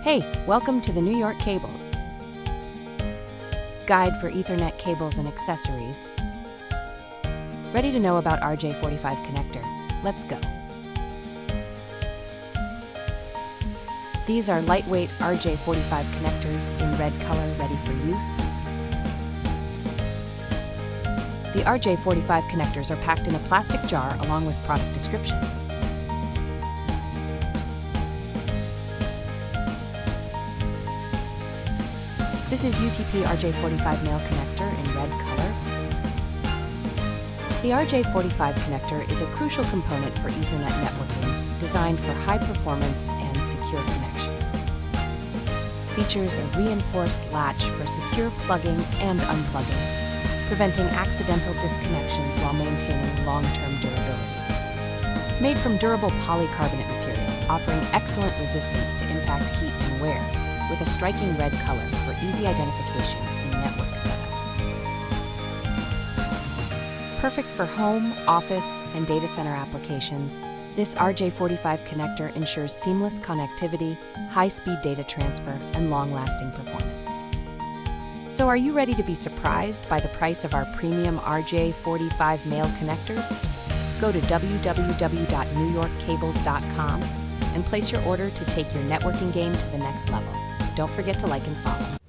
Hey, welcome to the Newyork Cables. Guide for Ethernet cables and accessories. Ready to know about RJ45 Connector? Let's go. These are lightweight RJ45 connectors in red color ready for use. The RJ45 connectors are packed in a plastic jar along with product description. This is UTP RJ45 male connector in red color. The RJ45 connector is a crucial component for Ethernet networking, designed for high performance and secure connections. Features a reinforced latch for secure plugging and unplugging, preventing accidental disconnections while maintaining long-term durability. Made from durable polycarbonate material, offering excellent resistance to impact, heat, and wear, with a striking red color for easy identification in network setups. Perfect for home, office, and data center applications, this RJ45 connector ensures seamless connectivity, high-speed data transfer, and long-lasting performance. So are you ready to be surprised by the price of our premium RJ45 male connectors? Go to www.newyorkcables.com and place your order to take your networking game to the next level. Don't forget to like and follow.